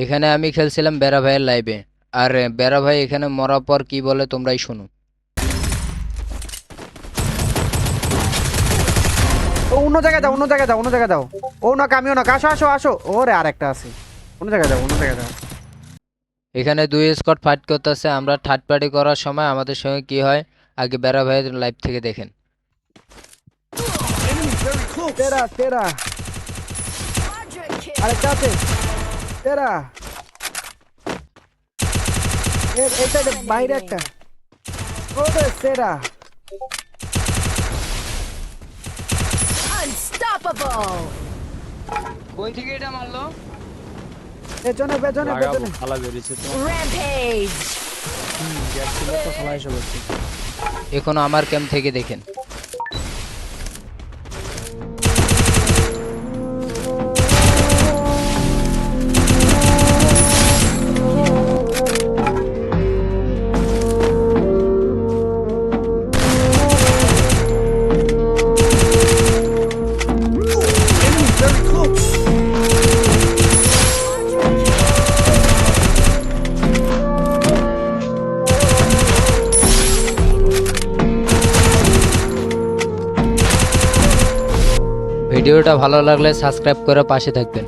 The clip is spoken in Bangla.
এখানে আমি খেলছিলাম বেড়া ভাইয়ের লাইভে। আর বেড়া ভাই এখানে মরার পর কি বলে তোমরাই শোনো। ও অন্য জায়গায় যাও, অন্য জায়গায় যাও, অন্য জায়গায় যাও। ও না কামিও না, আসো আসো আসো। ওরে আরেকটা আছে, অন্য জায়গায় যাও, অন্য জায়গায় যাও। এখানে দুই স্কোয়াড ফাইট করতেছে, আমরা থার্ড পার্টি করার সময় আমাদের সঙ্গে কি হয় আগে বেড়া ভাইয়ের লাইভ থেকে দেখেন। তেরা তেরা আরেকটা আছে, তেরা এই সাইডে বাইরে একটা। ওরে তেরা Unstoppable! কই থেকে এটা মারলো? পেছনে পেছনে পেছনে। খালা বেরিয়েছে তো Rampage! গ্যাপ ছিল তো খালা এসে বলছে। এখন আমার ক্যাম্প থেকে দেখেন। ভিডিওটা ভালো লাগলে সাবস্ক্রাইব করে পাশে থাকবেন।